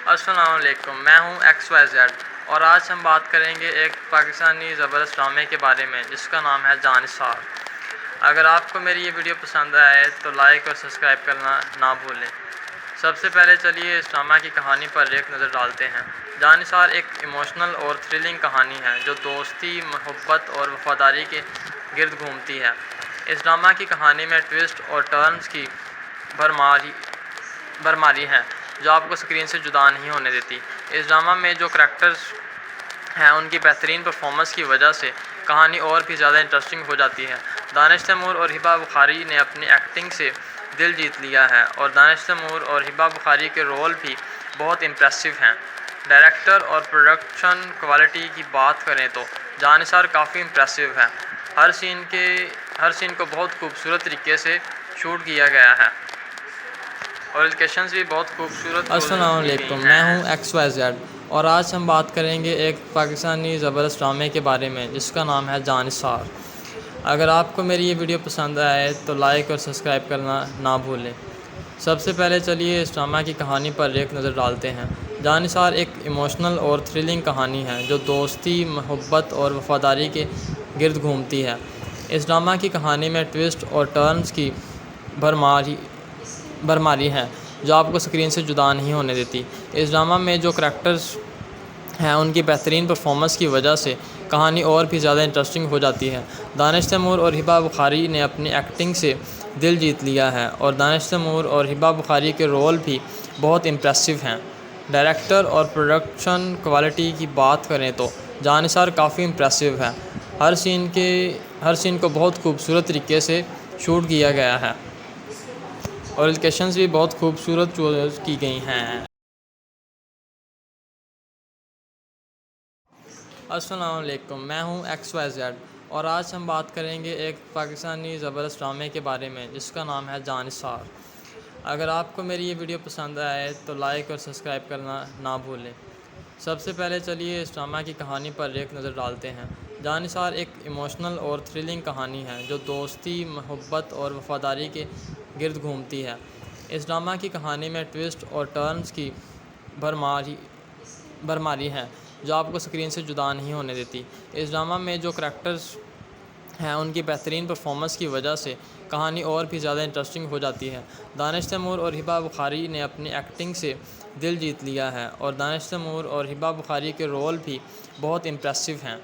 السلام علیکم، میں ہوں XYZ اور آج ہم بات کریں گے ایک پاکستانی زبردست ڈرامے کے بارے میں جس کا نام ہے جانثار۔ اگر آپ کو میری یہ ویڈیو پسند آئے تو لائک اور سبسکرائب کرنا نہ بھولیں۔ سب سے پہلے چلیے اس ڈرامہ کی کہانی پر ایک نظر ڈالتے ہیں۔ جانثار ایک ایموشنل اور تھرلنگ کہانی ہے جو دوستی، محبت اور وفاداری کے گرد گھومتی ہے۔ اس ڈرامہ کی کہانی میں ٹویسٹ اور ٹرنز کی بھرماری ہے جو آپ کو اسکرین سے جدا نہیں ہونے دیتی۔ اس ڈرامہ میں جو کریکٹرز ہیں ان کی بہترین پرفارمنس کی وجہ سے کہانی اور بھی زیادہ انٹرسٹنگ ہو جاتی ہے۔ دانش تیمور اور ہبہ بخاری نے اپنی ایکٹنگ سے دل جیت لیا ہے اور دانش تیمور اور ہبہ بخاری کے رول بھی بہت امپریسو ہیں۔ ڈائریکٹر اور پروڈکشن کوالٹی کی بات کریں تو جانثار کافی امپریسو ہے۔ ہر سین کو بہت خوبصورت طریقے سے شوٹ کیا گیا ہے اور لوکیشنز بھی بہت خوبصورت۔ السلام علیکم، میں ہوں XYZ اور آج ہم بات کریں گے ایک پاکستانی زبردست ڈرامے کے بارے میں جس کا نام ہے جانثار۔ اگر آپ کو میری یہ ویڈیو پسند آئے تو لائک اور سبسکرائب کرنا نہ بھولیں۔ سب سے پہلے چلیے اس ڈرامہ کی کہانی پر ایک نظر ڈالتے ہیں۔ جانثار ایک ایموشنل اور تھرلنگ کہانی ہے جو دوستی، محبت اور وفاداری کے گرد گھومتی ہے۔ اس ڈرامہ کی کہانی میں ٹویسٹ اور ٹرنز کی بھرماری ہے جو آپ کو اسکرین سے جدا نہیں ہونے دیتی۔ اس ڈرامہ میں جو کریکٹرز ہیں ان کی بہترین پرفارمنس کی وجہ سے کہانی اور بھی زیادہ انٹرسٹنگ ہو جاتی ہے۔ دانش تیمور اور ہبہ بخاری نے اپنی ایکٹنگ سے دل جیت لیا ہے اور دانش تیمور اور ہبہ بخاری کے رول بھی بہت امپریسو ہیں۔ ڈائریکٹر اور پروڈکشن کوالٹی کی بات کریں تو جانثار کافی امپریسو ہے۔ ہر سین کو بہت خوبصورت طریقے سے شوٹ کیا گیا ہے اور لوکیشنز بھی بہت خوبصورت چوز کی گئی ہیں۔ السلام علیکم، میں ہوں XYZ اور آج ہم بات کریں گے ایک پاکستانی زبردست ڈرامے کے بارے میں جس کا نام ہے جانثار۔ اگر آپ کو میری یہ ویڈیو پسند آئے تو لائک اور سبسکرائب کرنا نہ بھولیں۔ سب سے پہلے چلیے اس ڈرامہ کی کہانی پر ایک نظر ڈالتے ہیں۔ جانثار ایک ایموشنل اور تھرلنگ کہانی ہے جو دوستی، محبت اور وفاداری کے گرد گھومتی ہے۔ اس ڈرامہ کی کہانی میں ٹویسٹ اور ٹرنز کی بھرماری ہے جو آپ کو اسکرین سے جدا نہیں ہونے دیتی۔ اس ڈرامہ میں جو کریکٹرز ہیں ان کی بہترین پرفارمنس کی وجہ سے کہانی اور بھی زیادہ انٹرسٹنگ ہو جاتی ہے۔ دانش تیمور اور ہبہ بخاری نے اپنی ایکٹنگ سے دل جیت لیا ہے اور دانش تیمور اور ہبہ بخاری کے رول بھی بہت امپریسو ہیں۔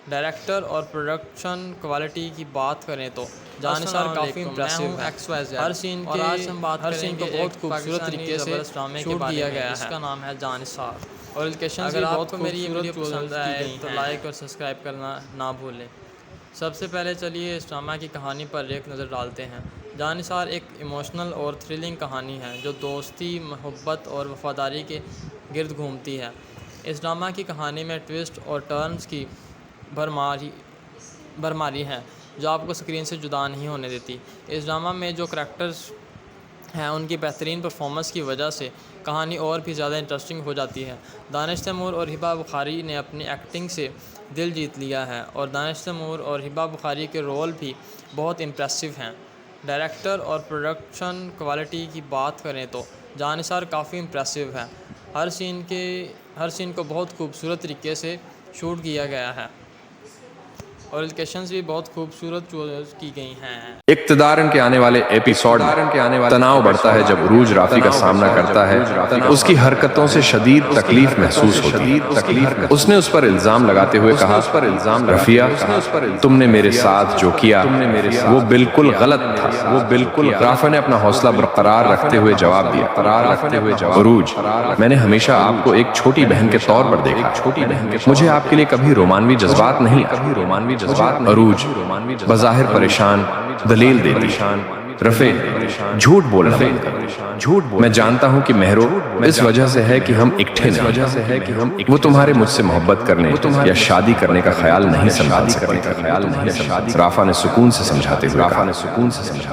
ڈائریکٹر اور پروڈکشن کوالٹی کی بات کریں تو جانثار کافی امپریسو ہے۔ ہر سین کو بہت خوبصورت طریقے سے شوٹ کیا گیا ہے جس کا نام ہے جانثار اور لوکیشنز بھی بہت خوبصورت۔ اگر آپ کو میری یہ ویڈیو پسند آئے تو لائک اور سبسکرائب کرنا نہ بھولیں۔ سب سے پہلے چلیے اس ڈرامہ کی کہانی پر ایک نظر ڈالتے ہیں۔ جانثار ایک ایموشنل اور تھرلنگ کہانی ہے جو دوستی، محبت اور وفاداری کے گرد گھومتی ہے۔ اس ڈرامہ کی کہانی میں ٹویسٹ اور ٹرنز کی بھرماری ہے جو آپ کو اسکرین سے جدا نہیں ہونے دیتی۔ اس ڈرامہ میں جو کریکٹرز ہیں ان کی بہترین پرفارمنس کی وجہ سے کہانی اور بھی زیادہ انٹرسٹنگ ہو جاتی ہے۔ دانش تیمور اور ہبہ بخاری نے اپنی ایکٹنگ سے دل جیت لیا ہے اور دانش تیمور اور ہبہ بخاری کے رول بھی بہت امپریسو ہیں۔ ڈائریکٹر اور پروڈکشن کوالٹی کی بات کریں تو جانثار کافی امپریسو ہے۔ ہر سین کو بہت خوبصورت طریقے سے شوٹ کیا گیا ہے اور لوکیشنز بھی بہت خوبصورت چوز کی گئی ہیں۔ اقتدار کے آنے والے ایپیسوڈ میں تناؤ بڑھتا ہے جب عروج رافی کا سامنا کرتا ہے۔ اس کی حرکتوں سے شدید تکلیف محسوس ہوتی ہے۔ اس نے اس پر الزام لگاتے ہوئے کہا، رفیہ تم نے میرے ساتھ جو کیا وہ بالکل غلط تھا۔ رافع نے اپنا حوصلہ برقرار رکھتے ہوئے جواب دیا، عروج میں نے ہمیشہ آپ کو ایک چھوٹی بہن کے طور پر دیکھا، مجھے آپ کے لیے کبھی رومانوی جذبات نہیں۔ عروج بظاہر پریشان دلیل دیتی، رفیع جھوٹ بولنا بند کر۔ میں جانتا ہوں کہ مہرو اس وجہ سے ہے کہ ہم اکٹھے نہیں، وہ تمہارے مجھ سے محبت کرنے یا شادی کرنے کا خیال نہیں سنبھال سکتی۔ رافع نے سکون سے سمجھاتے ہوئے کہا،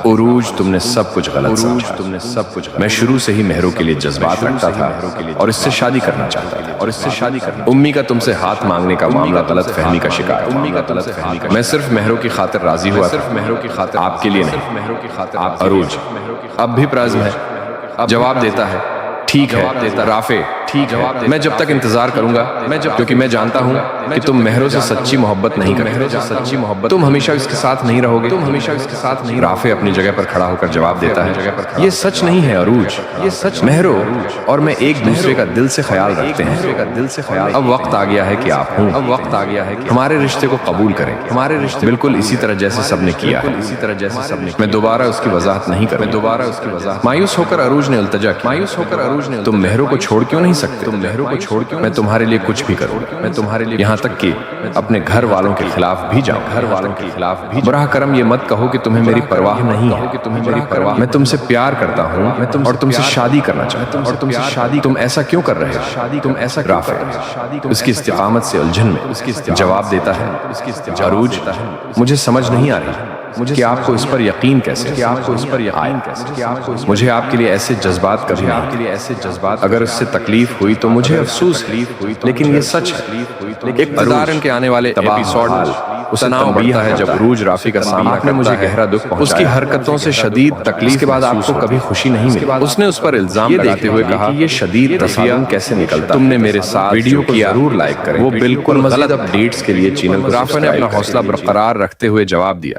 عروج تم نے سب کچھ غلط سمجھا، میں شروع سے ہی مہرو کے لیے جذبات رکھتا تھا اور اس سے شادی کرنا چاہتا تھا۔ امی کا تم سے ہاتھ مانگنے کا معاملہ غلط فہمی کا شکار تھا، میں صرف مہرو کی خاطر راضی ہوا تھا، آپ کے لیے نہیں۔ عروج اب بھی پرعزم ہے، جواب دیتا ہے، ٹھیک ہے رافع ٹھیک ہے، میں جب تک انتظار کروں گا کیونکہ میں جانتا ہوں کہ تم مہروں سے سچی محبت نہیں کرتے، تم ہمیشہ اس کے ساتھ نہیں رہو گے۔ رافع اپنی جگہ پر کھڑا ہو کر جواب دیتا ہے، یہ سچ نہیں ہے عروج، مہرو اور میں ایک دوسرے کا دل سے خیال رکھتے ہیں، اب وقت آ گیا ہے کہ آپ ہوں، ہمارے رشتے کو قبول کریں، بالکل اسی طرح جیسے سب نے کیا ہے۔ میں دوبارہ اس کی وضاحت نہیں کروں۔ مایوس ہو کر عروج نے التجا کی، تم مہروں کو چھوڑ کیوں نہیں سکتے؟ میں تمہارے لیے کچھ بھی کروں، یہاں تک کہ اپنے گھر والوں کے خلاف بھی جاؤں۔ براہ کرم یہ مت کہو کہ تمہیں میری پرواہ نہیں ہے، میں تم سے پیار کرتا ہوں اور تم سے شادی کرنا چاہتا ہوں، تم ایسا کیوں کر رہے ہو؟ رافع اس کی استقامت سے الجھن میں جواب دیتا ہے، عروج مجھے سمجھ نہیں آ رہی کہ آپ کو اس پر یقین کیسے آیا۔ مجھے آپ کے لیے ایسے جذبات کبھی نہیں، اگر اس سے تکلیف ہوئی تو مجھے افسوس ہے، لیکن یہ سچ ہے۔ اقتدار کے آنے والے ایپیسوڈ تناؤ بڑھتا ہے جب عروج رافع کا سامنا کرتا ہے، مجھے گہرا دکھ پہنچایا، اس کی حرکتوں سے شدید تکلیف کے بعد آپ کو کبھی خوشی نہیں ملی۔ اس نے اس پر الزام لگاتے ہوئے کہا کہ یہ شدید تصادم کیسے نکلتا، تم نے میرے ساتھ ویڈیو کو ضرور لائک کریں، وہ بالکل غلط اپڈیٹس کے لیے چینل کو رافع نے اپنا حوصلہ برقرار رکھتے ہوئے جواب دیا،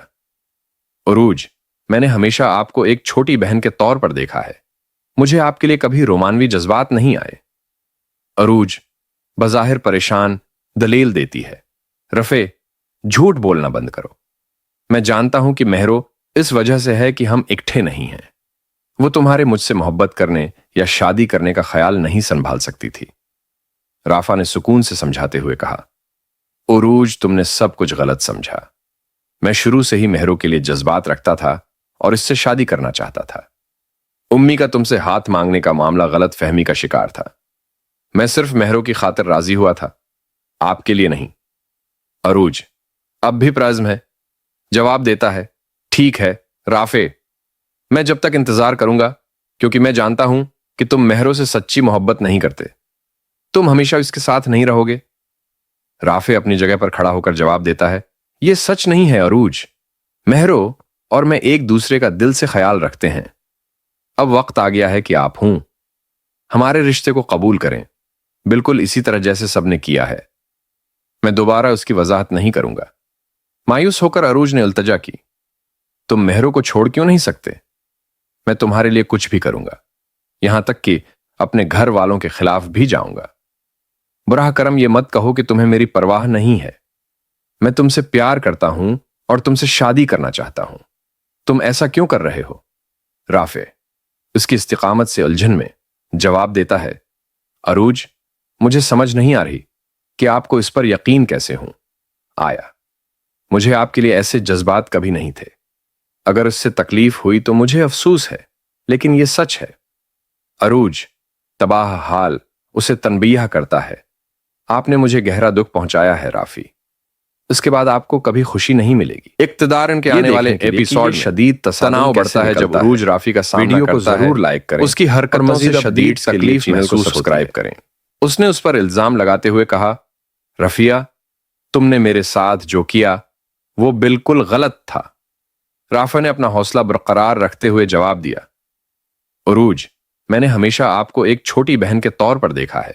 عروج میں نے ہمیشہ آپ کو ایک چھوٹی بہن کے طور پر دیکھا ہے، مجھے آپ کے لیے کبھی رومانوی جذبات نہیں آئے۔ عروج بظاہر پریشان دلیل دیتی ہے، رافع جھوٹ بولنا بند کرو، میں جانتا ہوں کہ مہرو اس وجہ سے ہے کہ ہم اکٹھے نہیں ہیں، وہ تمہارے مجھ سے محبت کرنے یا شادی کرنے کا خیال نہیں سنبھال سکتی تھی۔ رافع نے سکون سے سمجھاتے ہوئے کہا، عروج تم نے سب کچھ غلط سمجھا، میں شروع سے ہی مہرو کے لیے جذبات رکھتا تھا اور اس سے شادی کرنا چاہتا تھا۔ امی کا تم سے ہاتھ مانگنے کا معاملہ غلط فہمی کا شکار تھا، میں صرف مہرو کی خاطر راضی ہوا تھا، آپ کے لیے نہیں۔ عروج اب بھی پرعزم ہے، جواب دیتا ہے، ٹھیک ہے رافع، میں جب تک انتظار کروں گا کیونکہ میں جانتا ہوں کہ تم مہرو سے سچی محبت نہیں کرتے، تم ہمیشہ اس کے ساتھ نہیں رہو گے۔ رافع اپنی جگہ پر کھڑا ہو کر جواب دیتا ہے، یہ سچ نہیں ہے عروج، مہرو اور میں ایک دوسرے کا دل سے خیال رکھتے ہیں، اب وقت آ گیا ہے کہ آپ ہوں، ہمارے رشتے کو قبول کریں، بالکل اسی طرح جیسے سب نے کیا ہے۔ میں دوبارہ اس کی وضاحت نہیں کروں گا۔ مایوس ہو کر عروج نے التجا کی، تم مہرو کو چھوڑ کیوں نہیں سکتے؟ میں تمہارے لیے کچھ بھی کروں گا، یہاں تک کہ اپنے گھر والوں کے خلاف بھی جاؤں گا۔ براہ کرم یہ مت کہو کہ تمہیں میری پرواہ نہیں ہے، میں تم سے پیار کرتا ہوں اور تم سے شادی کرنا چاہتا ہوں، تم ایسا کیوں کر رہے ہو؟ رافع اس کی استقامت سے الجھن میں جواب دیتا ہے، عروج مجھے سمجھ نہیں آ رہی کہ آپ کو اس پر یقین کیسے آیا، مجھے آپ کے لیے ایسے جذبات کبھی نہیں تھے، اگر اس سے تکلیف ہوئی تو مجھے افسوس ہے، لیکن یہ سچ ہے۔ عروج تباہ حال اسے تنبیہ کرتا ہے، آپ نے مجھے گہرا دکھ پہنچایا ہے رافع، اس کے بعد آپ کو کبھی خوشی نہیں ملے گی۔ اقتدار کے آنے والے ایپیسوڈ شدید تناؤ بڑھتا ہے جب عروج رافع کا سامنا کرتا ہے، ضرور لائک کریں، اس کی حرکتوں سے شدید تکلیف محسوس سبسکرائب کریں۔ اس نے اس پر الزام لگاتے ہوئے کہا، رفیہ تم نے میرے ساتھ جو کیا وہ بالکل غلط تھا۔ رافع نے اپنا حوصلہ برقرار رکھتے ہوئے جواب دیا، عروج میں نے ہمیشہ آپ کو ایک چھوٹی بہن کے طور پر دیکھا ہے،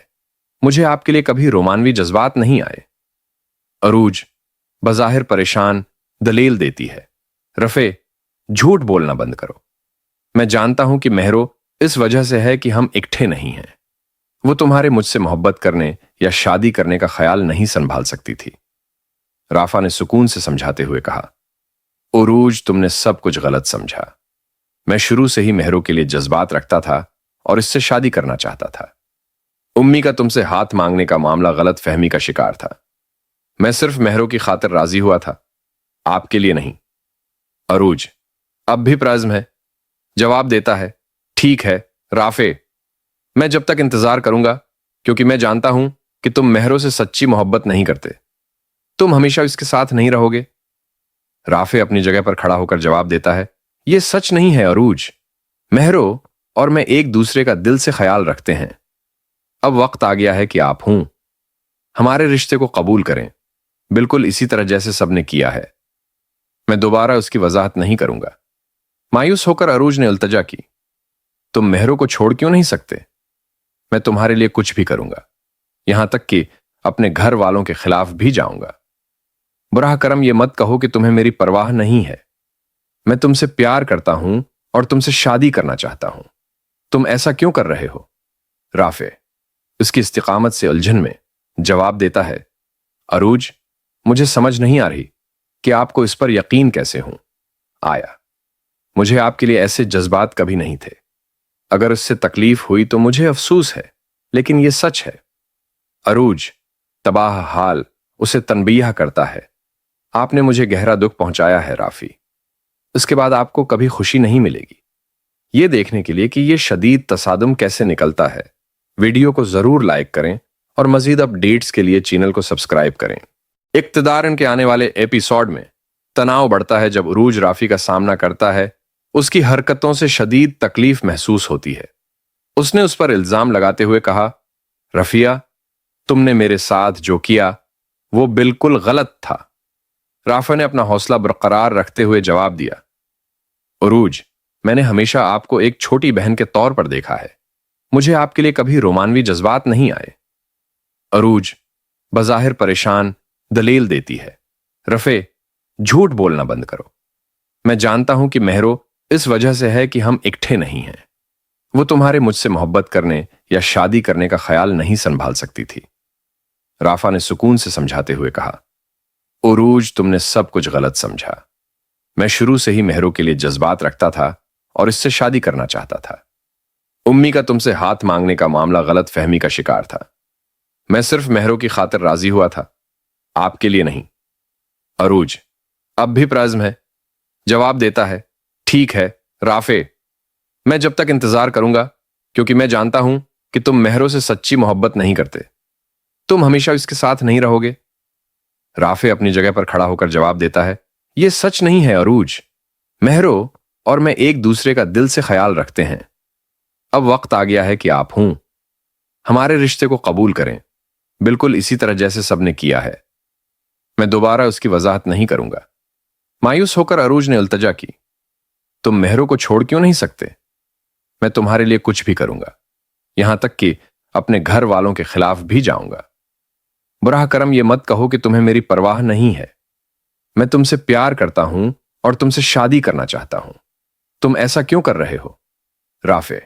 مجھے آپ کے لیے کبھی رومانوی جذبات نہیں آئے۔ عروج بظاہر پریشان دلیل دیتی ہے، رافع جھوٹ بولنا بند کرو، میں جانتا ہوں کہ مہرو اس وجہ سے ہے کہ ہم اکٹھے نہیں ہیں، وہ تمہارے مجھ سے محبت کرنے یا شادی کرنے کا خیال نہیں سنبھال سکتی تھی۔ رافع نے سکون سے سمجھاتے ہوئے کہا، عروج تم نے سب کچھ غلط سمجھا، میں شروع سے ہی مہرو کے لیے جذبات رکھتا تھا اور اس سے شادی کرنا چاہتا تھا۔ امی کا تم سے ہاتھ مانگنے کا معاملہ غلط فہمی کا شکار تھا، میں صرف مہرو کی خاطر راضی ہوا تھا، آپ کے لیے نہیں۔ عروج اب بھی پرعزم ہے، جواب دیتا ہے، ٹھیک ہے رافع، میں جب تک انتظار کروں گا کیونکہ میں جانتا ہوں کہ تم مہرو سے سچی محبت نہیں کرتے، تم ہمیشہ اس کے ساتھ نہیں رہو گے۔ رافع اپنی جگہ پر کھڑا ہو کر جواب دیتا ہے، یہ سچ نہیں ہے عروج، مہرو اور میں ایک دوسرے کا دل سے خیال رکھتے ہیں، اب وقت آ گیا ہے کہ آپ ہوں، ہمارے رشتے کو قبول کریں، بالکل اسی طرح جیسے سب نے کیا ہے۔ میں دوبارہ اس کی وضاحت نہیں کروں گا۔ مایوس ہو کر عروج نے التجا کی، تم مہرو کو چھوڑ کیوں نہیں سکتے؟ मैं तुम्हारे लिए कुछ भी करूंगा, यहां तक कि अपने घर वालों के खिलाफ भी जाऊंगा। बुराह करम ये मत कहो कि तुम्हें मेरी परवाह नहीं है। मैं तुमसे प्यार करता हूं और तुमसे शादी करना चाहता हूं। तुम ऐसा क्यों कर रहे हो? राफे उसकी इस्तिकामत से उलझन में जवाब देता है, अरूज, मुझे समझ नहीं आ रही कि आपको इस पर यकीन कैसे हूं। आया, मुझे आपके लिए ऐसे जज्बात कभी नहीं थे। अगर उससे तकलीफ हुई तो मुझे अफसोस है, लेकिन यह सच है। अरूज तबाह हाल उसे तनबीह करता है, आपने मुझे गहरा दुख पहुंचाया है राफी। उसके बाद आपको कभी खुशी नहीं मिलेगी। यह देखने के लिए कि यह शदीद तसादुम कैसे निकलता है, वीडियो को जरूर लाइक करें और मजीद अपडेट्स के लिए चैनल को सब्सक्राइब करें। इक्तदार के आने वाले एपिसोड में तनाव बढ़ता है जब उरूज राफी का सामना करता है। उसकी हरकतों से शदीद तकलीफ महसूस होती है। उसने उस पर इल्जाम लगाते हुए कहा, रफिया, तुमने मेरे साथ जो किया वो बिल्कुल गलत था। राफा ने अपना हौसला बरकरार रखते हुए जवाब दिया, उरूज, मैंने हमेशा आपको एक छोटी बहन के तौर पर देखा है। मुझे आपके लिए कभी रोमानवी जज्बात नहीं आए। अरूज बज़ाहिर परेशान दलील देती है, रफे, झूठ बोलना बंद करो। मैं जानता हूं कि मेहरो इस वजह से है कि हम इकट्ठे नहीं हैं। वो तुम्हारे मुझसे मोहब्बत करने या शादी करने का ख्याल नहीं संभाल सकती थी। राफा ने सुकून से समझाते हुए कहा, उरूज, तुमने सब कुछ गलत समझा। मैं शुरू से ही मेहरो के लिए जज्बात रखता था और इससे शादी करना चाहता था। उम्मी का तुमसे हाथ मांगने का मामला गलत फहमी का शिकार था। मैं सिर्फ मेहरो की खातिर राजी हुआ था, आपके लिए नहीं। अरूज अब भी प्रज़्म है, जवाब देता है, ठीक है राफे, मैं जब तक इंतजार करूंगा, क्योंकि मैं जानता हूं कि तुम मेहरो से सच्ची मोहब्बत नहीं करते। तुम हमेशा इसके साथ नहीं रहोगे। राफे अपनी जगह पर खड़ा होकर जवाब देता है, यह सच नहीं है अरूज। मेहरो और मैं एक दूसरे का दिल से ख्याल रखते हैं। अब वक्त आ गया है कि आप हमारे रिश्ते को कबूल करें, बिल्कुल इसी तरह जैसे सबने किया है। मैं दोबारा उसकी वजाहत नहीं करूंगा। मायूस होकर अरूज ने इल्तजा की, तुम मेहरो को छोड़ क्यों नहीं सकते? मैं तुम्हारे लिए कुछ भी करूंगा, यहां तक कि अपने घर वालों के खिलाफ भी जाऊंगा। बुराह करम ये मत कहो कि तुम्हें मेरी परवाह नहीं है। मैं तुमसे प्यार करता हूं और तुमसे शादी करना चाहता हूं। तुम ऐसा क्यों कर रहे हो? राफे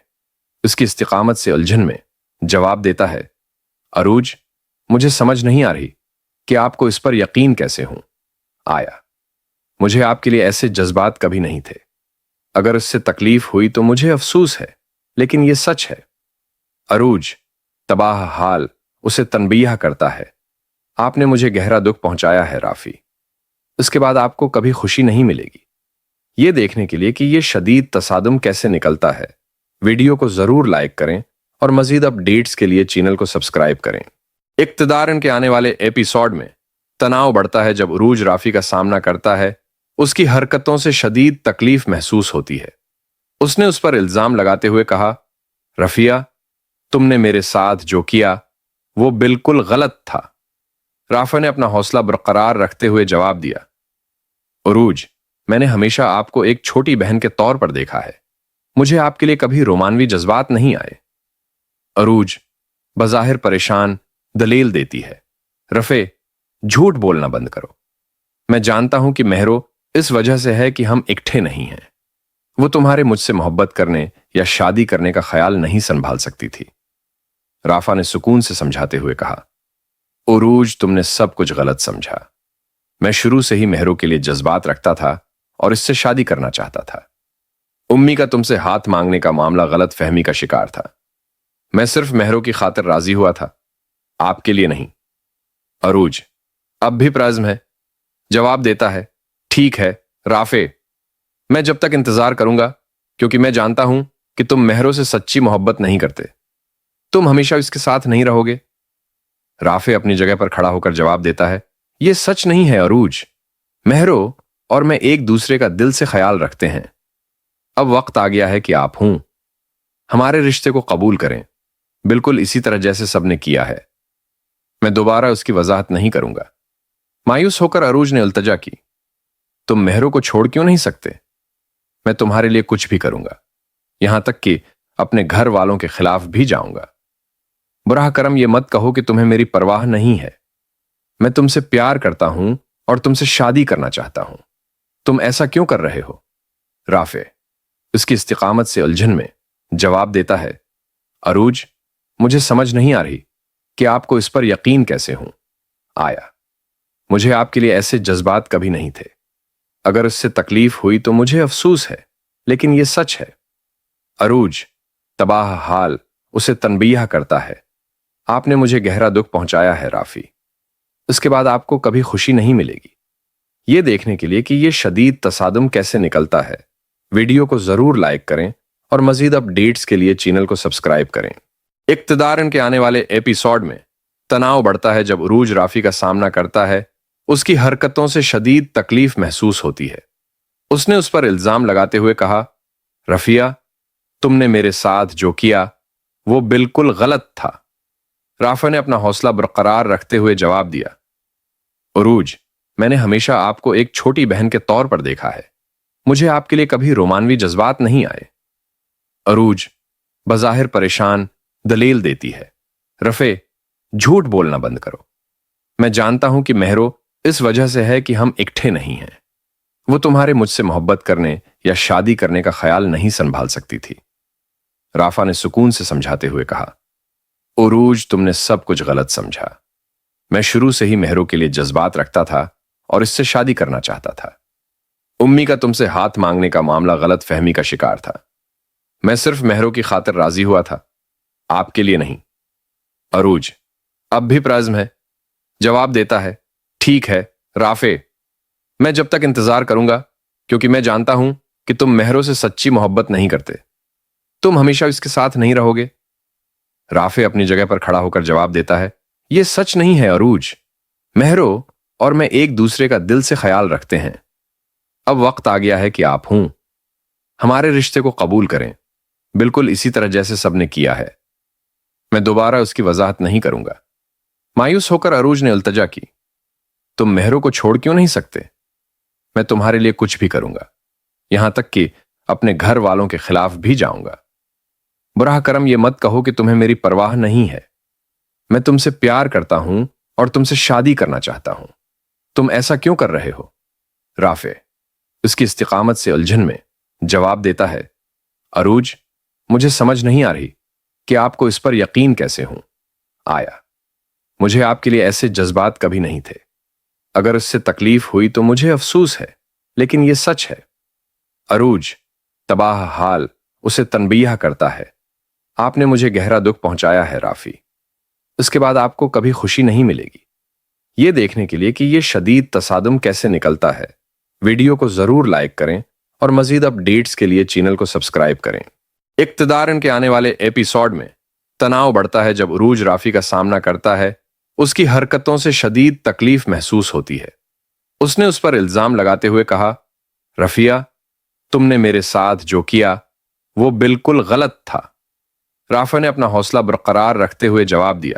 उसकी इस्तिकामत से उलझन में जवाब देता है, अरूज, मुझे समझ नहीं आ रही कि आपको इस पर यकीन कैसे हूं। आया, मुझे आपके लिए ऐसे जज्बात कभी नहीं थे। अगर उससे तकलीफ हुई तो मुझे अफसोस है, लेकिन यह सच है। अरूज तबाह हाल उसे तनबीह करता है, आपने मुझे गहरा दुख पहुंचाया है राफी। उसके बाद आपको कभी खुशी नहीं मिलेगी। यह देखने के लिए कि यह शदीद तसादुम कैसे निकलता है, वीडियो को जरूर लाइक करें और मजीद अपडेट्स के लिए चैनल को सब्सक्राइब करें। इक्तदार के आने वाले एपिसोड में तनाव बढ़ता है जब उरूज राफी का सामना करता है। उसकी हरकतों से शदीद तकलीफ महसूस होती है। उसने उस पर इल्जाम लगाते हुए कहा, रफिया, तुमने मेरे साथ जो किया वो बिल्कुल गलत था। राफा ने अपना हौसला बरकरार रखते हुए जवाब दिया, उरूज, मैंने हमेशा आपको एक छोटी बहन के तौर पर देखा है। मुझे आपके लिए कभी रोमानवी जज्बात नहीं आए। अरूज बज़ाहिर परेशान दलील देती है, रफे, झूठ बोलना बंद करो। मैं जानता हूं कि मेहरो इस वजह से है कि हम इकट्ठे नहीं हैं। वो तुम्हारे मुझसे मोहब्बत करने या शादी करने का ख्याल नहीं संभाल सकती थी। राफा ने सुकून से समझाते हुए कहा, उरूज, तुमने सब कुछ गलत समझा। मैं शुरू से ही मेहरो के लिए जज्बात रखता था और इससे शादी करना चाहता था। उम्मी का तुमसे हाथ मांगने का मामला गलत फहमी का शिकार था। मैं सिर्फ मेहरो की खातिर राजी हुआ था, आपके लिए नहीं। अरूज अब भी प्रज़्म है, जवाब देता है, ठीक है राफे, मैं जब तक इंतजार करूंगा, क्योंकि मैं जानता हूं कि तुम मेहरो से सच्ची मोहब्बत नहीं करते। तुम हमेशा इसके साथ नहीं रहोगे। राफे अपनी जगह पर खड़ा होकर जवाब देता है, यह सच नहीं है अरूज। मेहरो और मैं एक दूसरे का दिल से ख्याल रखते हैं। अब वक्त आ गया है कि आप हमारे रिश्ते को कबूल करें, बिल्कुल इसी तरह जैसे सबने किया है। मैं दोबारा उसकी वजाहत नहीं करूंगा। मायूस होकर अरूज ने इल्तजा की, तुम मेहरो को छोड़ क्यों नहीं सकते? मैं तुम्हारे लिए कुछ भी करूंगा, यहां तक कि अपने घर वालों के खिलाफ भी जाऊंगा। براہ کرم یہ مت کہو کہ تمہیں میری پرواہ نہیں ہے۔ میں تم سے پیار کرتا ہوں اور تم سے شادی کرنا چاہتا ہوں۔ تم ایسا کیوں کر رہے ہو؟ رافع اس کی استقامت سے الجھن میں جواب دیتا ہے، عروج، مجھے سمجھ نہیں آ رہی کہ آپ کو اس پر یقین کیسے ہوں۔ آیا مجھے آپ کے لیے ایسے جذبات کبھی نہیں تھے۔ اگر اس سے تکلیف ہوئی تو مجھے افسوس ہے، لیکن یہ سچ ہے۔ عروج تباہ حال اسے تنبیہ کرتا ہے، آپ نے مجھے گہرا دکھ پہنچایا ہے رافی۔ اس کے بعد آپ کو کبھی خوشی نہیں ملے گی۔ یہ دیکھنے کے لیے کہ یہ شدید تصادم کیسے نکلتا ہے، ویڈیو کو ضرور لائک کریں اور مزید اپ ڈیٹس کے لیے چینل کو سبسکرائب کریں۔ اقتدار کے آنے والے ایپیسوڈ میں تناؤ بڑھتا ہے جب عروج رافی کا سامنا کرتا ہے۔ اس کی حرکتوں سے شدید تکلیف محسوس ہوتی ہے۔ اس نے اس پر الزام لگاتے ہوئے کہا، رفیہ، تم نے میرے ساتھ جو کیا وہ بالکل غلط تھا۔ رافع نے اپنا حوصلہ برقرار رکھتے ہوئے جواب دیا، عروج، میں نے ہمیشہ آپ کو ایک چھوٹی بہن کے طور پر دیکھا ہے۔ مجھے آپ کے لیے کبھی رومانوی جذبات نہیں آئے۔ عروج بظاہر پریشان دلیل دیتی ہے، رفع، جھوٹ بولنا بند کرو۔ میں جانتا ہوں کہ مہرو اس وجہ سے ہے کہ ہم اکٹھے نہیں ہیں۔ وہ تمہارے مجھ سے محبت کرنے یا شادی کرنے کا خیال نہیں سنبھال سکتی تھی۔ رافع نے سکون سے سمجھاتے ہوئے کہا، عروج، تم نے سب کچھ غلط سمجھا۔ میں شروع سے ہی مہرو کے لیے جذبات رکھتا تھا اور اس سے شادی کرنا چاہتا تھا۔ امی کا تم سے ہاتھ مانگنے کا معاملہ غلط فہمی کا شکار تھا۔ میں صرف مہرو کی خاطر راضی ہوا تھا، آپ کے لیے نہیں۔ عروج اب بھی پرعزم ہے، جواب دیتا ہے، ٹھیک ہے رافع، میں جب تک انتظار کروں گا، کیونکہ میں جانتا ہوں کہ تم مہرو سے سچی محبت نہیں کرتے۔ تم ہمیشہ اس کے ساتھ نہیں رہو گے۔ رافع اپنی جگہ پر کھڑا ہو کر جواب دیتا ہے، یہ سچ نہیں ہے عروج۔ مہرو اور میں ایک دوسرے کا دل سے خیال رکھتے ہیں۔ اب وقت آ گیا ہے کہ آپ ہوں۔ ہمارے رشتے کو قبول کریں، بالکل اسی طرح جیسے سب نے کیا ہے۔ میں دوبارہ اس کی وضاحت نہیں کروں گا۔ مایوس ہو کر عروج نے التجا کی، تم مہرو کو چھوڑ کیوں نہیں سکتے؟ میں تمہارے لیے کچھ بھی کروں گا، یہاں تک کہ اپنے گھر والوں کے خلاف بھی جاؤں گا۔ براہ کرم یہ مت کہو کہ تمہیں میری پرواہ نہیں ہے۔ میں تم سے پیار کرتا ہوں اور تم سے شادی کرنا چاہتا ہوں۔ تم ایسا کیوں کر رہے ہو؟ رافع اس کی استقامت سے الجھن میں جواب دیتا ہے، عروج، مجھے سمجھ نہیں آ رہی کہ آپ کو اس پر یقین کیسے ہوں۔ آیا مجھے آپ کے لیے ایسے جذبات کبھی نہیں تھے۔ اگر اس سے تکلیف ہوئی تو مجھے افسوس ہے، لیکن یہ سچ ہے۔ عروج تباہ حال اسے تنبیہ کرتا ہے، آپ نے مجھے گہرا دکھ پہنچایا ہے رافی۔ اس کے بعد آپ کو کبھی خوشی نہیں ملے گی۔ یہ دیکھنے کے لیے کہ یہ شدید تصادم کیسے نکلتا ہے، ویڈیو کو ضرور لائک کریں اور مزید اپ ڈیٹس کے لیے چینل کو سبسکرائب کریں۔ اقتدار کے آنے والے ایپیسوڈ میں تناؤ بڑھتا ہے جب عروج رافی کا سامنا کرتا ہے۔ اس کی حرکتوں سے شدید تکلیف محسوس ہوتی ہے۔ اس نے اس پر الزام لگاتے ہوئے کہا، رفیہ، تم نے میرے ساتھ جو کیا وہ بالکل غلط تھا۔ رافع نے اپنا حوصلہ برقرار رکھتے ہوئے جواب دیا،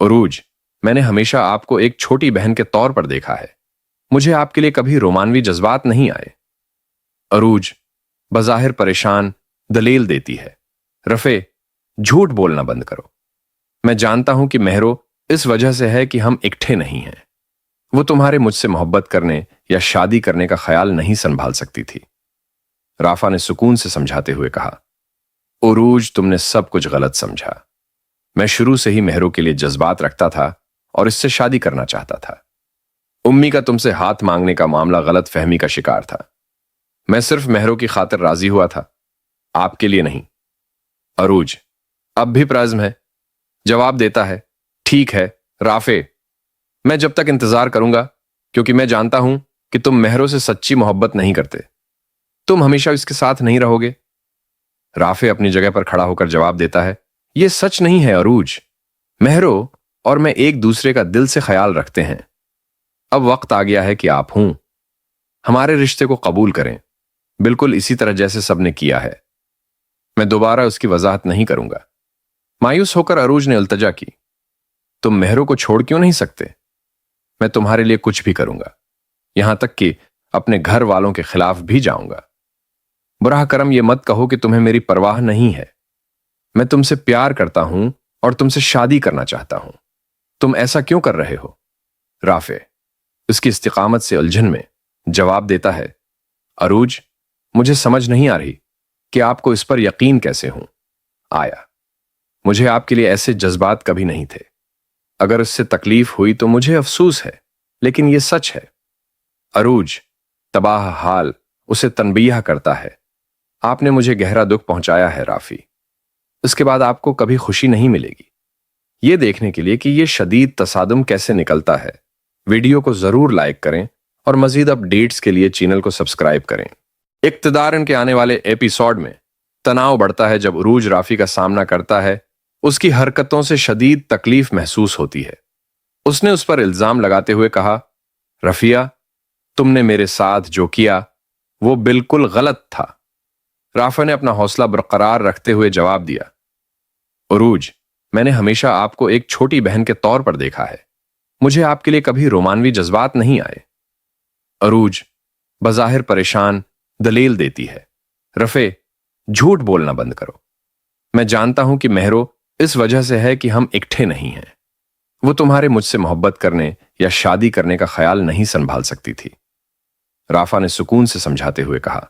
عروج، میں نے ہمیشہ آپ کو ایک چھوٹی بہن کے طور پر دیکھا ہے۔ مجھے آپ کے لیے کبھی رومانوی جذبات نہیں آئے۔ عروج بظاہر پریشان دلیل دیتی ہے، رفع، جھوٹ بولنا بند کرو۔ میں جانتا ہوں کہ مہرو اس وجہ سے ہے کہ ہم اکٹھے نہیں ہیں۔ وہ تمہارے مجھ سے محبت کرنے یا شادی کرنے کا خیال نہیں سنبھال سکتی تھی۔ رافع نے سکون سے سمجھاتے ہوئے کہا، عروج، تم نے سب کچھ غلط سمجھا۔ میں شروع سے ہی مہرو کے لیے جذبات رکھتا تھا اور اس سے شادی کرنا چاہتا تھا۔ امی کا تم سے ہاتھ مانگنے کا معاملہ غلط فہمی کا شکار تھا۔ میں صرف مہرو کی خاطر راضی ہوا تھا، آپ کے لیے نہیں۔ عروج اب بھی پرعزم ہے، جواب دیتا ہے، ٹھیک ہے رافع، میں جب تک انتظار کروں گا، کیونکہ میں جانتا ہوں کہ تم مہرو سے سچی محبت نہیں کرتے۔ تم ہمیشہ اس کے ساتھ نہیں رہو گے۔ رافع اپنی جگہ پر کھڑا ہو کر جواب دیتا ہے، یہ سچ نہیں ہے عروج۔ مہرو اور میں ایک دوسرے کا دل سے خیال رکھتے ہیں۔ اب وقت آ گیا ہے کہ آپ ہوں۔ ہمارے رشتے کو قبول کریں، بالکل اسی طرح جیسے سب نے کیا ہے۔ میں دوبارہ اس کی وضاحت نہیں کروں گا۔ مایوس ہو کر عروج نے التجا کی، تم مہرو کو چھوڑ کیوں نہیں سکتے؟ میں تمہارے لیے کچھ بھی کروں گا، یہاں تک کہ اپنے گھر والوں کے خلاف بھی جاؤں گا۔ براہ کرم یہ مت کہو کہ تمہیں میری پرواہ نہیں ہے۔ میں تم سے پیار کرتا ہوں और तुमसे शादी करना चाहता हूं। तुम ऐसा क्यों कर रहे हो? राफे उसकी इस्तिकामत से उलझन में जवाब देता है, अरूज, मुझे समझ नहीं आ रही कि आपको इस पर यकीन कैसे हूं। आया, मुझे आपके लिए ऐसे जज्बात कभी नहीं थे। अगर इससे तकलीफ हुई तो मुझे अफसोस है, लेकिन यह सच है। अरूज तबाह हाल उसे तनबीह करता है, आपने मुझे गहरा दुख पहुंचाया है राफी। इसके बाद आपको कभी खुशी नहीं मिलेगी। यह देखने के लिए कि यह शदीद तसादुम कैसे निकलता है, वीडियो को जरूर लाइक करें और मजीद अपडेट्स के लिए चैनल को सब्सक्राइब करें। इक्तदार के आने वाले एपिसोड में तनाव बढ़ता है जब उरूज राफी का सामना करता है। उसकी हरकतों से शदीद तकलीफ महसूस होती है। उसने उस पर इल्जाम लगाते हुए कहा, रफिया, तुमने मेरे साथ जो किया वो बिल्कुल गलत था। राफा ने अपना हौसला बरकरार रखते हुए जवाब दिया, उरूज, मैंने हमेशा आपको एक छोटी बहन के तौर पर देखा है। मुझे आपके लिए कभी रोमानवी जज्बात नहीं आए। अरूज बज़ाहिर परेशान दलील देती है, रफे, झूठ बोलना बंद करो। मैं जानता हूं कि महरो इस वजह से है कि हम इकट्ठे नहीं हैं। वो तुम्हारे मुझसे मोहब्बत करने या शादी करने का ख्याल नहीं संभाल सकती थी। राफा ने सुकून से समझाते हुए कहा,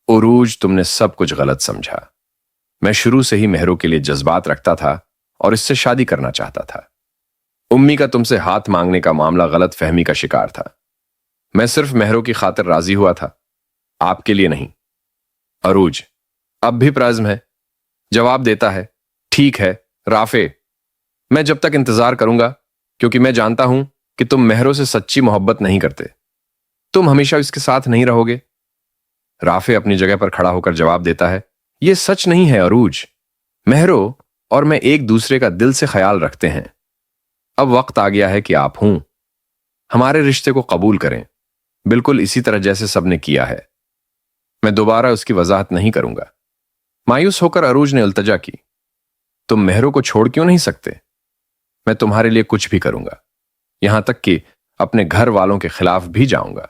उरूज, तुमने सब कुछ गलत समझा। मैं शुरू से ही महरो के लिए जज्बात रखता था और इससे शादी करना चाहता था। उम्मी का तुमसे हाथ मांगने का मामला गलत फहमी का शिकार था। मैं सिर्फ महरो की खातिर राजी हुआ था, आपके लिए नहीं। अरूज अब भी प्राज़्म है, जवाब देता है, ठीक है राफे, मैं जब तक इंतजार करूंगा, क्योंकि मैं जानता हूं कि तुम महरो से सच्ची मोहब्बत नहीं करते। तुम हमेशा इसके साथ नहीं रहोगे। राफे अपनी जगह पर खड़ा होकर जवाब देता है, यह सच नहीं है अरूज। महरो और मैं एक दूसरे का दिल से ख्याल रखते हैं। अब वक्त आ गया है कि आप हमारे रिश्ते को कबूल करें, बिल्कुल इसी तरह जैसे सबने किया है। मैं दोबारा उसकी वजाहत नहीं करूंगा। मायूस होकर अरूज ने इल्तजा की, तुम महरो को छोड़ क्यों नहीं सकते? मैं तुम्हारे लिए कुछ भी करूंगा, यहां तक कि अपने घर वालों के खिलाफ भी जाऊंगा।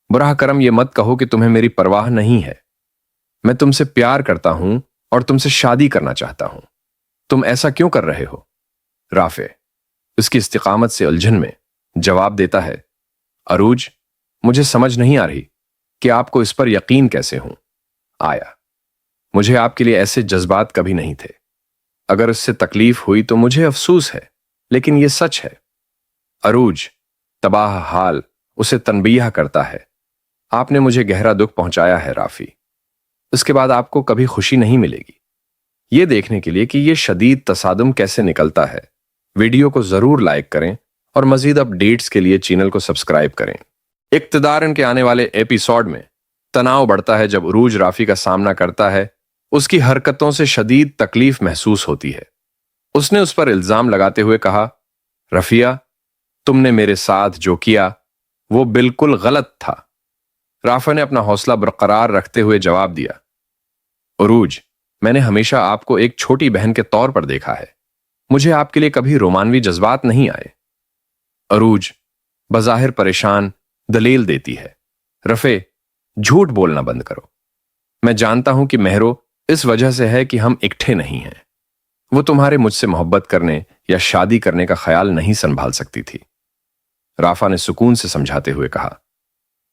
बुराह करम ये मत कहो कि तुम्हें मेरी परवाह नहीं है। मैं तुमसे प्यार करता हूं और तुमसे शादी करना चाहता हूं। तुम ऐसा क्यों कर रहे हो? राफे उसकी इस्तिकामत से उलझन में जवाब देता है, अरूज, मुझे समझ नहीं आ रही कि आपको इस पर यकीन कैसे हूं। आया, मुझे आपके लिए ऐसे जज्बात कभी नहीं थे। अगर इससे तकलीफ हुई तो मुझे अफसोस है, लेकिन यह सच है। अरूज तबाह हाल उसे तनबीह करता है, आपने मुझे गहरा दुख पहुंचाया है राफी। इसके बाद आपको कभी खुशी नहीं मिलेगी। यह देखने के लिए कि यह शदीद तसादुम कैसे निकलता है, वीडियो को जरूर लाइक करें और मजीद अपडेट्स के लिए चैनल को सब्सक्राइब करें। इक्तदार के आने वाले एपिसोड में तनाव बढ़ता है जब उरूज राफी का सामना करता है। उसकी हरकतों से शदीद तकलीफ महसूस होती है। उसने उस पर इल्जाम लगाते हुए कहा, रफिया, तुमने मेरे साथ जो किया वो बिल्कुल गलत था। राफा ने अपना हौसला बरकरार रखते हुए जवाब दिया, उरूज, मैंने हमेशा आपको एक छोटी बहन के तौर पर देखा है। मुझे आपके लिए कभी रोमानवी जज्बात नहीं आए। अरूज बज़ाहिर परेशान दलील देती है, रफे, झूठ बोलना बंद करो। मैं जानता हूं कि महरो इस वजह से है कि हम इकट्ठे नहीं हैं। वो तुम्हारे मुझसे मोहब्बत करने या शादी करने का ख्याल नहीं संभाल सकती थी। राफा ने सुकून से समझाते हुए कहा,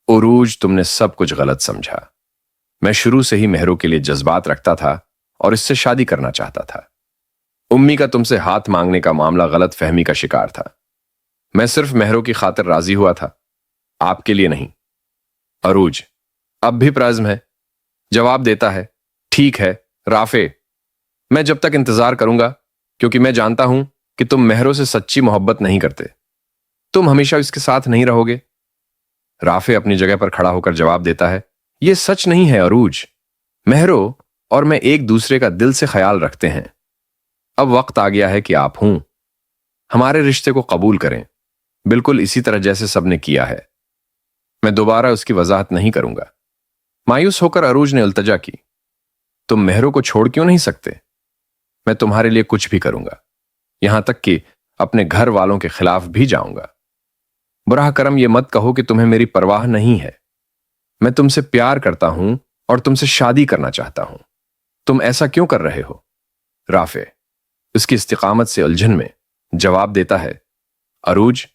उरूज, तुमने सब कुछ गलत समझा। मैं शुरू से ही महरो के लिए जज्बात रखता था और इससे शादी करना चाहता था। उम्मी का तुमसे हाथ मांगने का मामला गलत फहमी का शिकार था। मैं सिर्फ महरो की खातिर राजी हुआ था, आपके लिए नहीं। अरूज अब भी प्राज़्म है, जवाब देता है, ठीक है राफे, मैं जब तक इंतजार करूंगा, क्योंकि मैं जानता हूं कि तुम महरो से सच्ची मोहब्बत नहीं करते। तुम हमेशा इसके साथ नहीं रहोगे। राफे अपनी जगह पर खड़ा होकर जवाब देता है, यह सच नहीं है अरूज। महरो और मैं एक दूसरे का दिल से ख्याल रखते हैं। अब वक्त आ गया है कि आप हमारे रिश्ते को कबूल करें, बिल्कुल इसी तरह जैसे सबने किया है। मैं दोबारा उसकी वजाहत नहीं करूंगा। मायूस होकर अरूज ने इल्तजा की, तुम महरो को छोड़ क्यों नहीं सकते? मैं तुम्हारे लिए कुछ भी करूंगा, यहां तक कि अपने घर वालों के खिलाफ भी जाऊंगा। बुराह करम ये मत कहो कि तुम्हें मेरी परवाह नहीं है। मैं तुमसे प्यार करता हूं और तुमसे शादी करना चाहता हूं। तुम ऐसा क्यों कर रहे हो? राफे उसकी इस्तिकामत से उलझन में जवाब देता है, अरूज,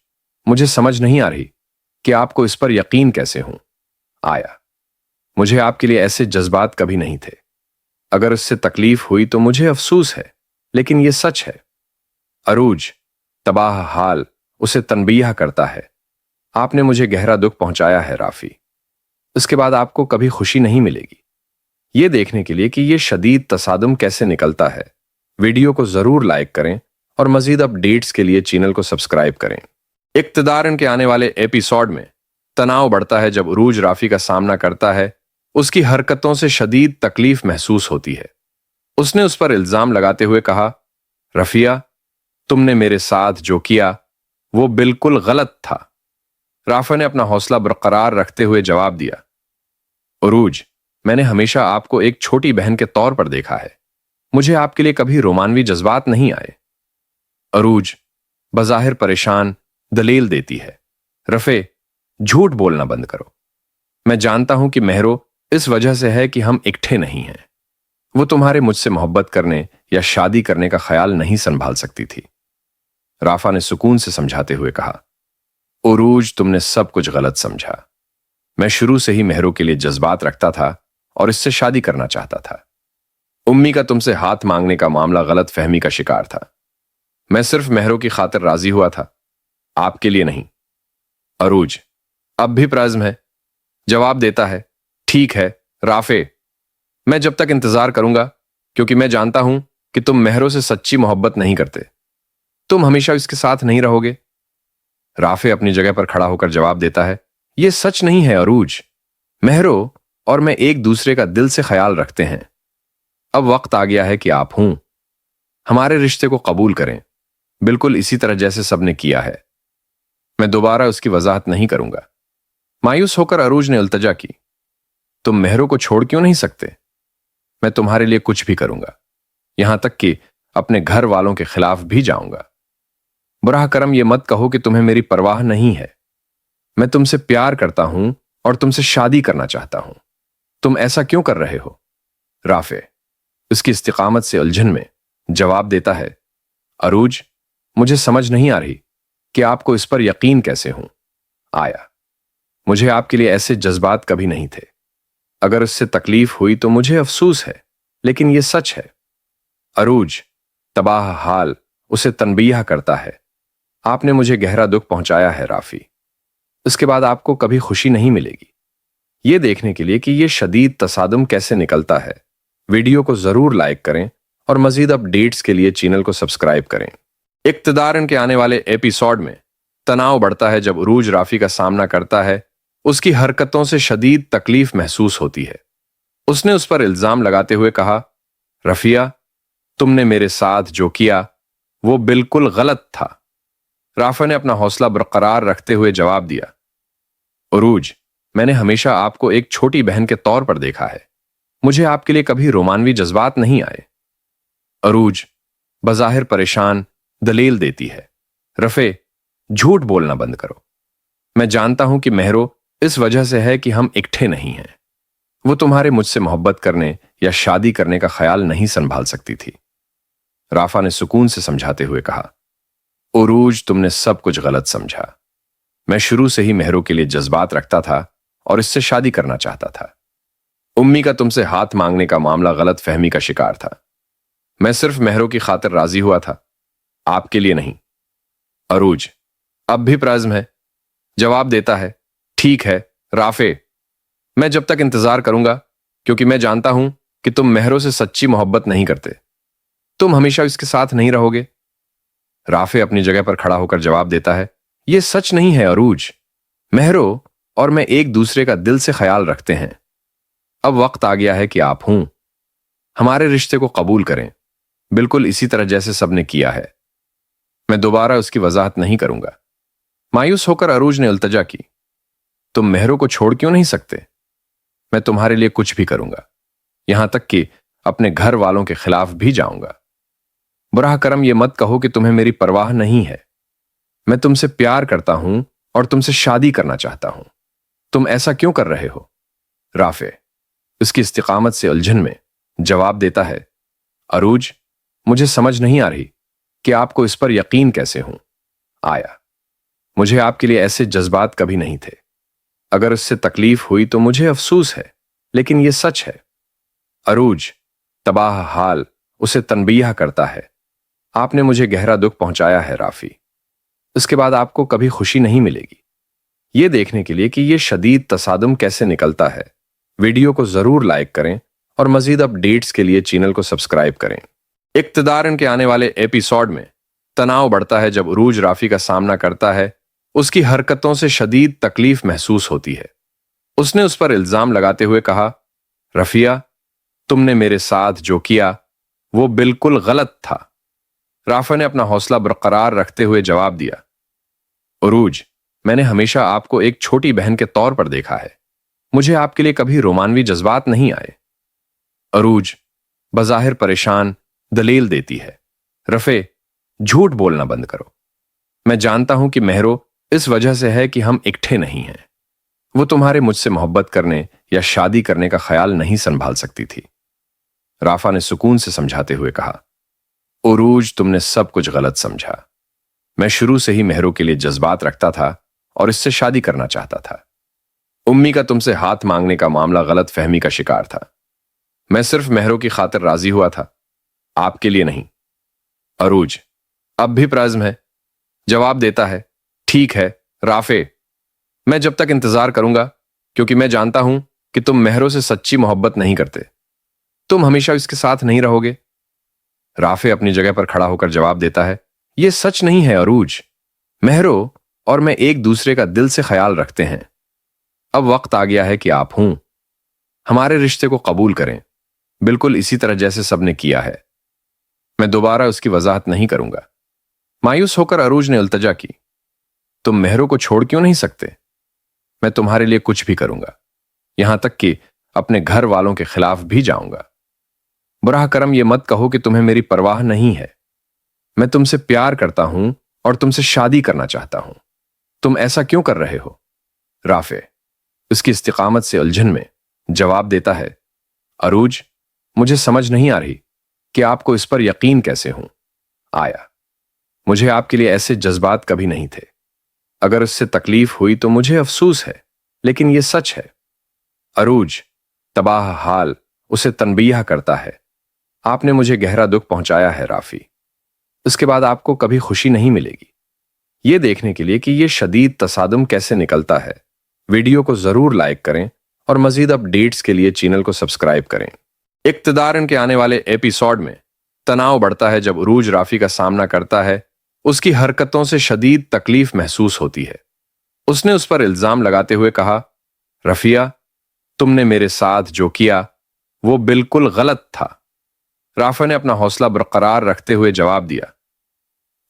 मुझे समझ नहीं आ रही कि आपको इस पर यकीन कैसे हूं आया। मुझे आपके लिए ऐसे जज्बात कभी नहीं थे। अगर उससे तकलीफ हुई तो मुझे अफसोस है, लेकिन यह सच है। अरूज तबाह हाल उसे तनबीह करता है, आपने मुझे गहरा दुख पहुंचाया है राफी। उसके बाद आपको कभी खुशी नहीं मिलेगी। यह देखने के लिए कि यह शदीद तसादुम कैसे निकलता है, वीडियो को जरूर लाइक करें और मजीद अपडेट्स के लिए चैनल को सब्सक्राइब करें। इक्तदार के आने वाले एपिसोड में तनाव बढ़ता है जब उरूज राफी का सामना करता है। उसकी हरकतों से शदीद तकलीफ महसूस होती है। उसने उस पर इल्जाम लगाते हुए कहा, रफिया, तुमने मेरे साथ जो किया वो बिल्कुल गलत था। राफा ने अपना हौसला बरकरार रखते हुए जवाब दिया, उरूज, मैंने हमेशा आपको एक छोटी बहन के तौर पर देखा है। मुझे आपके लिए कभी रोमानवी जज्बात नहीं आए। अरूज बज़ाहिर परेशान दलील देती है, रफे, झूठ बोलना बंद करो। मैं जानता हूं कि महरो इस वजह से है कि हम इकट्ठे नहीं हैं। वो तुम्हारे मुझसे मोहब्बत करने या शादी करने का ख्याल नहीं संभाल सकती थी। राफा ने सुकून से समझाते हुए कहा, उरूज, तुमने सब कुछ गलत समझा। मैं शुरू से ही महरो के लिए जज्बात रखता था और इससे शादी करना चाहता था। उम्मी का तुमसे हाथ मांगने का मामला गलत फहमी का शिकार था। मैं सिर्फ महरो की खातिर राजी हुआ था, आपके लिए नहीं। अरूज अब भी प्रज़्म है, जवाब देता है, ठीक है राफे, मैं जब तक इंतजार करूंगा, क्योंकि मैं जानता हूं कि तुम महरो से सच्ची मोहब्बत नहीं करते। तुम हमेशा इसके साथ नहीं रहोगे। राफे अपनी जगह पर खड़ा होकर जवाब देता है, यह सच नहीं है अरूज। महरो और मैं एक दूसरे का दिल से ख्याल रखते हैं। अब वक्त आ गया है कि आप हमारे रिश्ते को कबूल करें, बिल्कुल इसी तरह जैसे सबने किया है। मैं दोबारा उसकी वजाहत नहीं करूंगा। मायूस होकर अरूज ने इल्तजा की, तुम महरो को छोड़ क्यों नहीं सकते? मैं तुम्हारे लिए कुछ भी करूंगा, यहां तक कि अपने घर वालों के खिलाफ भी जाऊंगा। बुराह करम ये मत कहो कि तुम्हें मेरी परवाह नहीं है। मैं तुमसे प्यार करता हूं और तुमसे शादी करना चाहता हूं। तुम ऐसा क्यों कर रहे हो? राफे उसकी इस्तिकामत से उलझन में जवाब देता है, अरूज, मुझे समझ नहीं आ रही कि आपको इस पर यकीन कैसे हूं आया। मुझे आपके लिए ऐसे जज्बात कभी नहीं थे। अगर उससे तकलीफ हुई तो मुझे अफसोस है, लेकिन यह सच है। अरूज तबाह हाल उसे तनबीह करता है, आपने मुझे गहरा दुख पहुंचाया है राफी। उसके बाद आपको कभी खुशी नहीं मिलेगी। यह देखने के लिए कि यह शदीद तसादुम कैसे निकलता है, वीडियो को जरूर लाइक करें और मजीद अपडेट्स के लिए चैनल को सब्सक्राइब करें। इक्तदार के आने वाले एपिसोड में तनाव बढ़ता है जब उरूज राफी का सामना करता है। उसकी हरकतों से शदीद तकलीफ महसूस होती है। उसने उस पर इल्जाम लगाते हुए कहा, रफिया, तुमने मेरे साथ जो किया वो बिल्कुल गलत था। राफा ने अपना हौसला बरकरार रखते हुए जवाब दिया, उरूज, मैंने हमेशा आपको एक छोटी बहन के तौर पर देखा है। मुझे आपके लिए कभी रोमानवी जज्बात नहीं आए। अरूज बज़ाहिर परेशान दलील देती है, रफे, झूठ बोलना बंद करो। मैं जानता हूं कि महरो इस वजह से है कि हम इकट्ठे नहीं हैं। वो तुम्हारे मुझसे मोहब्बत करने या शादी करने का ख्याल नहीं संभाल सकती थी। राफा ने सुकून से समझाते हुए कहा, उरूज, तुमने सब कुछ गलत समझा। मैं शुरू से ही महरो के लिए जज्बात रखता था और इससे शादी करना चाहता था। उम्मी का तुमसे हाथ मांगने का मामला गलत फहमी का शिकार था। मैं सिर्फ महरो की खातिर राजी हुआ था, आपके लिए नहीं। अरूज अब भी प्रज़्म है, जवाब देता है, ठीक है राफे, मैं जब तक इंतजार करूंगा, क्योंकि मैं जानता हूं कि तुम महरो से सच्ची मोहब्बत नहीं करते। तुम हमेशा इसके साथ नहीं रहोगे। राफे अपनी जगह पर खड़ा होकर जवाब देता है, यह सच नहीं है अरूज। महरो और मैं एक दूसरे का दिल से ख्याल रखते हैं। अब वक्त आ गया है कि आप हमारे रिश्ते को कबूल करें, बिल्कुल इसी तरह जैसे सबने किया है। मैं दोबारा उसकी वजाहत नहीं करूंगा। मायूस होकर अरूज ने इल्तजा की, तुम महरो को छोड़ क्यों नहीं सकते? मैं तुम्हारे लिए कुछ भी करूंगा, यहां तक कि अपने घर वालों के खिलाफ भी जाऊंगा। बुराह करम ये मत कहो कि तुम्हें मेरी परवाह नहीं है। मैं तुमसे प्यार करता हूं और तुमसे शादी करना चाहता हूं। तुम ऐसा क्यों कर रहे हो? राफे उसकी इस्तिकामत से उलझन में जवाब देता है, अरूज, मुझे समझ नहीं आ रही कि आपको इस पर यकीन कैसे हूं आया। मुझे आपके लिए ऐसे जज्बात कभी नहीं थे। अगर इससे तकलीफ हुई तो मुझे अफसोस है, लेकिन यह सच है। अरूज तबाह हाल उसे तनबीह करता है। आपने मुझे गहरा दुख पहुंचाया है राफी। इसके बाद आपको कभी खुशी नहीं मिलेगी। ये देखने के लिए कि यह शदीद तसादुम कैसे निकलता है, वीडियो को जरूर लाइक करें और मजीद अपडेट्स के लिए चैनल को सब्सक्राइब करें। इक्तदार के आने वाले एपिसोड में तनाव बढ़ता है जब अरूज राफी का सामना करता है। उसकी हरकतों से शदीद तकलीफ महसूस होती है। उसने उस पर इल्जाम लगाते हुए कहा, रफिया, तुमने मेरे साथ जो किया वो बिल्कुल गलत था। राफा ने अपना हौसला बरकरार रखते हुए जवाब दिया, अरूज, मैंने हमेशा आपको एक छोटी बहन के तौर पर देखा है। मुझे आपके लिए कभी रोमानवी जज्बात नहीं आए। अरूज बज़ाहिर परेशान दलील देती है, रफे, झूठ बोलना बंद करो। मैं जानता हूं कि महरो इस वजह से है कि हम इकट्ठे नहीं हैं। वो तुम्हारे मुझसे मोहब्बत करने या शादी करने का ख्याल नहीं संभाल सकती थी। राफा ने सुकून से समझाते हुए कहा, उरूज, तुमने सब कुछ गलत समझा। मैं शुरू से ही महरो के लिए जज्बात रखता था और इससे शादी करना चाहता था। उम्मी का तुमसे हाथ मांगने का मामला गलत फहमी का शिकार था। मैं सिर्फ महरो की खातिर राजी हुआ था, आपके लिए नहीं। अरूज अब भी प्रज़्म है, जवाब देता है, ठीक है राफे, मैं जब तक इंतजार करूंगा, क्योंकि मैं जानता हूं कि तुम महरो से सच्ची मोहब्बत नहीं करते। तुम हमेशा इसके साथ नहीं रहोगे। राफे अपनी जगह पर खड़ा होकर जवाब देता है, यह सच नहीं है अरूज। महरो और मैं एक दूसरे का दिल से ख्याल रखते हैं। अब वक्त आ गया है कि आप हमारे रिश्ते को कबूल करें, बिल्कुल इसी तरह जैसे सबने किया है। मैं दोबारा उसकी वजाहत नहीं करूंगा। मायूस होकर अरूज ने इल्तजा की, तुम महरो को छोड़ क्यों नहीं सकते? मैं तुम्हारे लिए कुछ भी करूंगा, यहां तक कि अपने घर वालों के खिलाफ भी जाऊंगा। बुराह करम ये मत कहो कि तुम्हें मेरी परवाह नहीं है। मैं तुमसे प्यार करता हूं और तुमसे शादी करना चाहता हूं। तुम ऐसा क्यों कर रहे हो? राफे उसकी इस्तिकामत से उलझन में जवाब देता है, अरूज, मुझे समझ नहीं आ रही कि आपको इस पर यकीन कैसे हूं आया। मुझे आपके लिए ऐसे जज्बात कभी नहीं थे। अगर इससे तकलीफ हुई तो मुझे अफसोस है, लेकिन यह सच है। अरूज तबाह हाल उसे तनबीह करता है। आपने मुझे गहरा दुख पहुंचाया है राफी। इसके बाद आपको कभी खुशी नहीं मिलेगी। यह देखने के लिए कि यह शदीद तसादुम कैसे निकलता है, वीडियो को जरूर लाइक करें और मजीद अपडेट्स के लिए चैनल को सब्सक्राइब करें। इक्तदार के आने वाले एपिसोड में तनाव बढ़ता है जब अरूज राफी का सामना करता है। उसकी हरकतों से शदीद तकलीफ महसूस होती है। उसने उस पर इल्जाम लगाते हुए कहा, रफिया, तुमने मेरे साथ जो किया वो बिल्कुल गलत था। राफा ने अपना हौसला बरकरार रखते हुए जवाब दिया,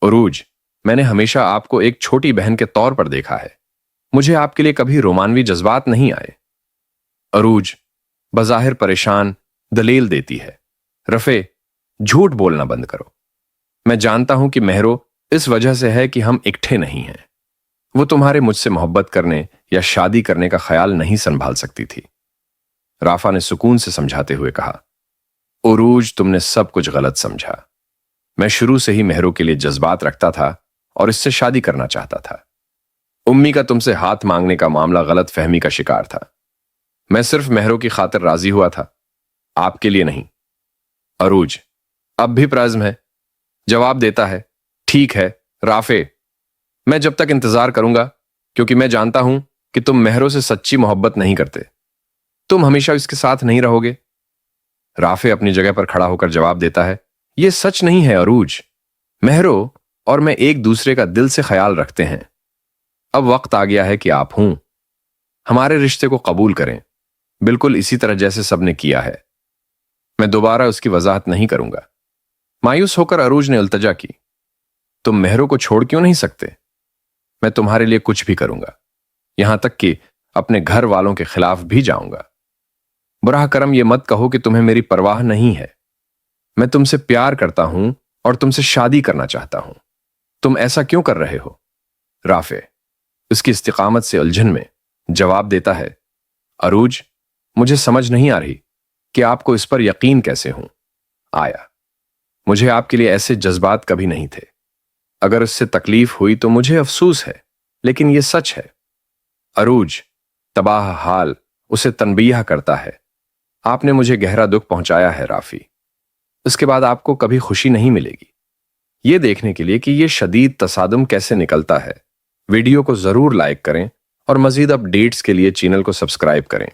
अरूज, मैंने हमेशा आपको एक छोटी बहन के तौर पर देखा है। मुझे आपके लिए कभी रोमानवी जज्बात नहीं आए। अरूज बज़ाहिर परेशान दलील देती है, रफे, झूठ बोलना बंद करो। मैं जानता हूं कि महरो इस वजह से है कि हम इकट्ठे नहीं हैं। वो तुम्हारे मुझसे मोहब्बत करने या शादी करने का ख्याल नहीं संभाल सकती थी। राफा ने सुकून से समझाते हुए कहा, उरूज, तुमने सब कुछ गलत समझा। मैं शुरू से ही महरो के लिए जज्बात रखता था और इससे शादी करना चाहता था। उम्मी का तुमसे हाथ मांगने का मामला गलत फहमी का शिकार था। मैं सिर्फ महरो की खातिर राजी हुआ था, आपके लिए नहीं। अरूज अब भी प्रज़्म है, जवाब देता है, ठीक है राफे, मैं जब तक इंतजार करूंगा, क्योंकि मैं जानता हूं कि तुम महरो से सच्ची मोहब्बत नहीं करते। तुम हमेशा इसके साथ नहीं रहोगे। राफे अपनी जगह पर खड़ा होकर जवाब देता है, यह सच नहीं है अरूज। महरो और मैं एक दूसरे का दिल से ख्याल रखते हैं। अब वक्त आ गया है कि आप हमारे रिश्ते को कबूल करें, बिल्कुल इसी तरह जैसे सबने किया है। मैं दोबारा उसकी वजाहत नहीं करूंगा। मायूस होकर अरूज ने इल्तजा की, तुम महरो को छोड़ क्यों नहीं सकते? मैं तुम्हारे लिए कुछ भी करूंगा, यहां तक कि अपने घर वालों के खिलाफ भी जाऊंगा। बुराह करम ये मत कहो कि तुम्हें मेरी परवाह नहीं है। मैं तुमसे प्यार करता हूं और तुमसे शादी करना चाहता हूं। तुम ऐसा क्यों कर रहे हो? राफे उसकी इस्तिकामत से उलझन में जवाब देता है, अरूज, मुझे समझ नहीं आ रही कि आपको इस पर यकीन कैसे हूं आया। मुझे आपके लिए ऐसे जज्बात कभी नहीं थे। अगर उससे तकलीफ हुई तो मुझे अफसोस है, लेकिन ये सच है। अरूज तबाह हाल उसे तनबीह करता है, आपने मुझे गहरा दुख पहुंचाया है राफी। उसके बाद आपको कभी खुशी नहीं मिलेगी। ये देखने के लिए कि ये शदीद तसादुम कैसे निकलता है, वीडियो को जरूर लाइक करें और मजीद अपडेट्स के लिए चैनल को सब्सक्राइब करें।